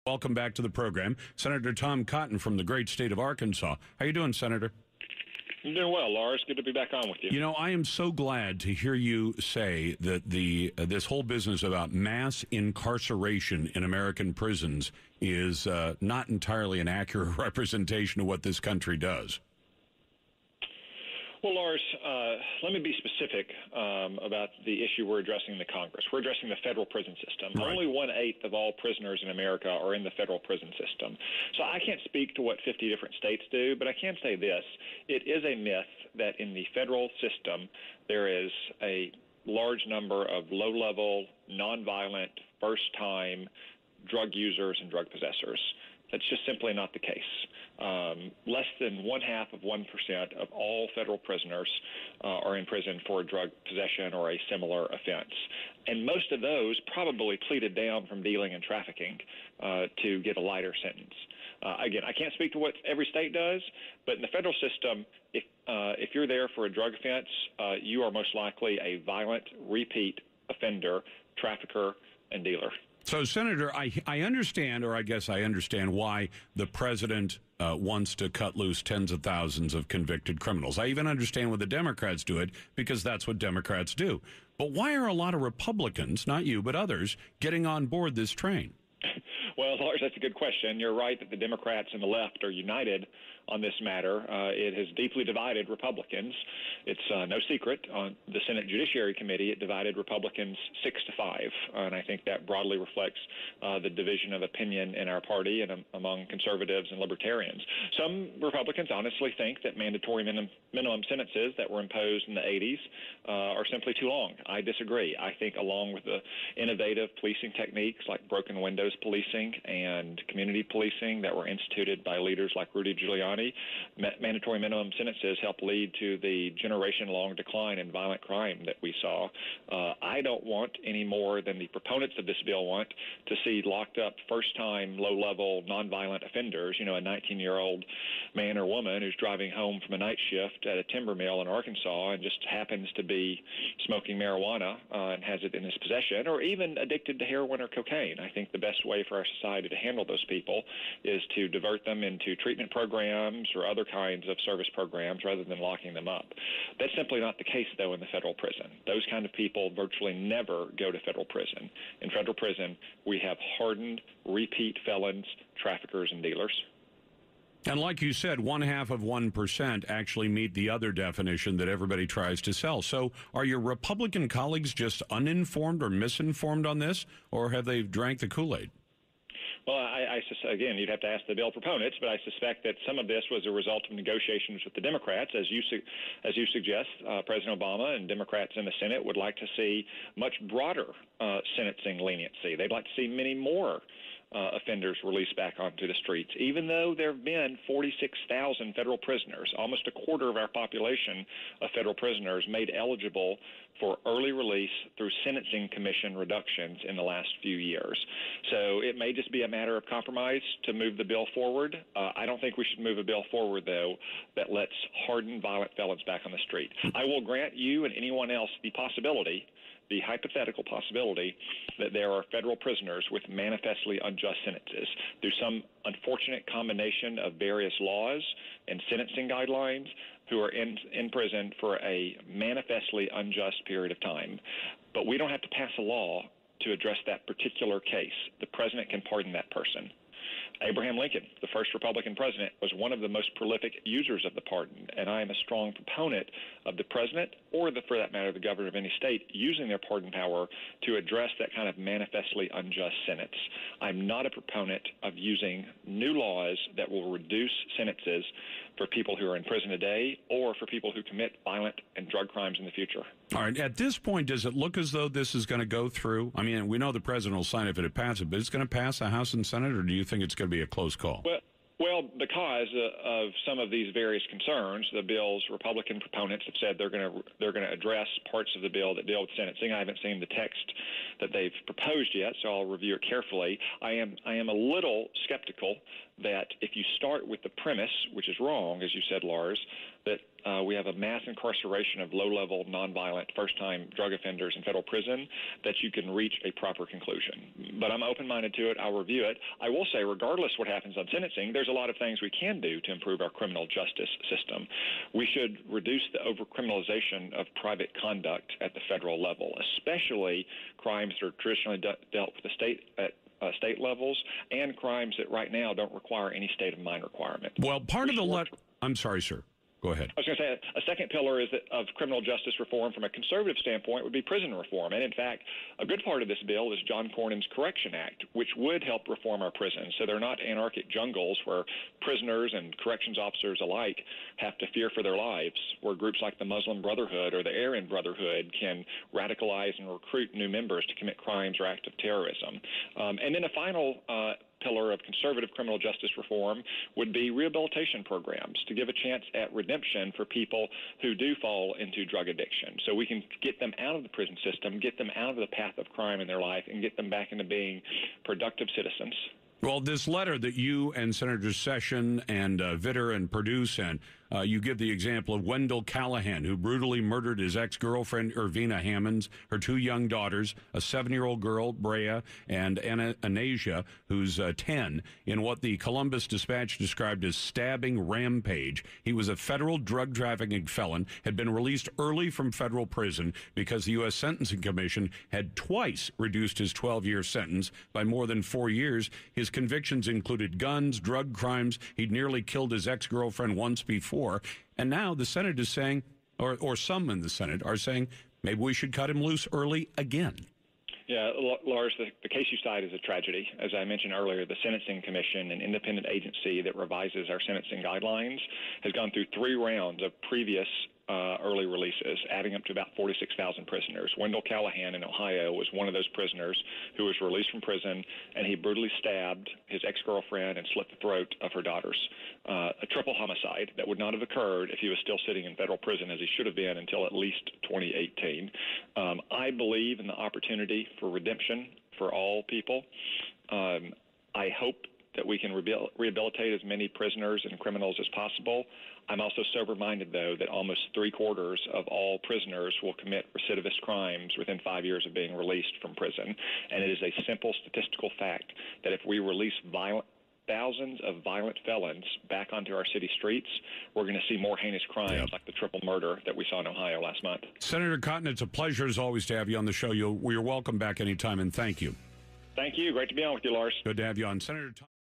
Welcome back to the program. Senator Tom Cotton from the great state of Arkansas. How you doing, Senator? I'm doing well, Lars. Good to be back on with you. You know, I am so glad to hear you say that this whole business about mass incarceration in American prisons is not entirely an accurate representation of what this country does. Well, Lars, let me be specific about the issue we're addressing in the Congress. We're addressing the federal prison system. Right. Only 1/8 of all prisoners in America are in the federal prison system. So I can't speak to what 50 different states do, but I can say this. It is a myth that in the federal system there is a large number of low-level, nonviolent, first-time drug users and drug possessors. That's just simply not the case. Less than 0.5% of all federal prisoners are in prison for drug possession or a similar offense. And most of those probably pleaded down from dealing and trafficking to get a lighter sentence. Again, I can't speak to what every state does, but in the federal system, if you're there for a drug offense, you are most likely a violent repeat offender, trafficker, and dealer. So, Senator, I understand, or I guess I understand why the president wants to cut loose tens of thousands of convicted criminals. I even understand when the Democrats do it, because that's what Democrats do. But why are a lot of Republicans, not you, but others, getting on board this train? Well, Lars, that's a good question. You're right that the Democrats and the left are united on this matter. It has deeply divided Republicans. It's no secret. On the Senate Judiciary Committee, it divided Republicans 6-5, and I think that broadly reflects the division of opinion in our party and among conservatives and libertarians. Some Republicans honestly think that mandatory minimum sentences that were imposed in the 80s are simply too long. I disagree. I think along with the innovative policing techniques like broken windows policing and community policing that were instituted by leaders like Rudy Giuliani, mandatory minimum sentences help lead to the generation-long decline in violent crime that we saw. I don't want any more than the proponents of this bill want to see locked up first-time, low-level, nonviolent offenders, a 19-year-old man or woman who's driving home from a night shift at a timber mill in Arkansas and just happens to be smoking marijuana and has it in his possession, or even addicted to heroin or cocaine. I think the best way for our society to handle those people is to divert them into treatment programs or other kinds of service programs rather than locking them up. That's simply not the case, though, in the federal prison. Those kind of people virtually never go to federal prison. In federal prison, we have hardened, repeat felons, traffickers, and dealers. And like you said, 0.5% actually meet the other definition that everybody tries to sell. So are your Republican colleagues just uninformed or misinformed on this, or have they drank the Kool-Aid? Well, again, you'd have to ask the bill proponents, but I suspect that some of this was a result of negotiations with the Democrats. As you suggest, President Obama and Democrats in the Senate would like to see much broader sentencing leniency. They'd like to see many more offenders released back onto the streets, even though there have been 46,000 federal prisoners, almost a quarter of our population of federal prisoners made eligible for early release through sentencing commission reductions in the last few years. So it may just be a matter of compromise to move the bill forward. I don't think we should move a bill forward, though, that lets hardened violent felons back on the street. I will grant you and anyone else the hypothetical possibility that there are federal prisoners with manifestly unjust sentences through some unfortunate combination of various laws and sentencing guidelines who are in prison for a manifestly unjust period of time. But we don't have to pass a law to address that particular case. The president can pardon that person. Abraham Lincoln, the first Republican president, was one of the most prolific users of the pardon, and I am a strong proponent of the president, or for that matter, the governor of any state, using their pardon power to address that kind of manifestly unjust sentence. I'm not a proponent of using new laws that will reduce sentences for people who are in prison today or for people who commit violent and drug crimes in the future. All right. At this point, does it look as though this is going to go through? I mean, we know the president will sign it if it passes, but it's going to pass the House and Senate, or do you think it's going to be a close call? Well, because of some of these various concerns, the bill's Republican proponents have said they're going to address parts of the bill that deal with sentencing. I haven't seen the text that they've proposed yet, so I'll review it carefully. I am a little skeptical that if you start with the premise, which is wrong, as you said, Lars, that we have a mass incarceration of low-level, nonviolent, first-time drug offenders in federal prison, that you can reach a proper conclusion. But I'm open-minded to it. I'll review it. I will say, regardless what happens on sentencing, there's a lot of things we can do to improve our criminal justice system. We should reduce the over-criminalization of private conduct at the federal level, especially crimes that are traditionally dealt with state levels, and crimes that right now don't require any state of mind requirement. Well, part of the letter... I'm sorry, sir. Go ahead. I was going to say a second pillar is that of criminal justice reform from a conservative standpoint would be prison reform. And in fact, a good part of this bill is John Cornyn's Correction Act, which would help reform our prisons so they're not anarchic jungles where prisoners and corrections officers alike have to fear for their lives, where groups like the Muslim Brotherhood or the Aryan Brotherhood can radicalize and recruit new members to commit crimes or acts of terrorism. And then a final pillar of conservative criminal justice reform would be rehabilitation programs to give a chance at redemption for people who do fall into drug addiction. So we can get them out of the prison system, get them out of the path of crime in their life, and get them back into being productive citizens. Well, this letter that you and Senator Session and Vitter and Perdue sent, you give the example of Wendell Callahan, who brutally murdered his ex-girlfriend, Irvina Hammonds, her two young daughters, a 7-year-old girl, Brea, and Anasia, who's 10, in what the Columbus Dispatch described as stabbing rampage. He was a federal drug trafficking felon, had been released early from federal prison because the U.S. Sentencing Commission had twice reduced his 12-year sentence by more than 4 years. His convictions included guns, drug crimes. He'd nearly killed his ex-girlfriend once before. And now the Senate is saying, or some in the Senate are saying, maybe we should cut him loose early again. Yeah, Lars, the case you cite is a tragedy. As I mentioned earlier, the Sentencing Commission, an independent agency that revises our sentencing guidelines, has gone through 3 rounds of previous early releases, adding up to about 46,000 prisoners. Wendell Callahan in Ohio was one of those prisoners who was released from prison, and he brutally stabbed his ex-girlfriend and slit the throat of her daughters. A triple homicide that would not have occurred if he was still sitting in federal prison, as he should have been until at least 2018. I believe in the opportunity for redemption for all people. I hope that we can rehabilitate as many prisoners and criminals as possible. I'm also sober-minded, though, that almost 3/4 of all prisoners will commit recidivist crimes within 5 years of being released from prison. And it is a simple statistical fact that if we release thousands of violent felons back onto our city streets, we're going to see more heinous crimes like the triple murder that we saw in Ohio last month. Senator Cotton, it's a pleasure as always to have you on the show. You're welcome back anytime, and thank you. Thank you. Great to be on with you, Lars. Good to have you on. Senator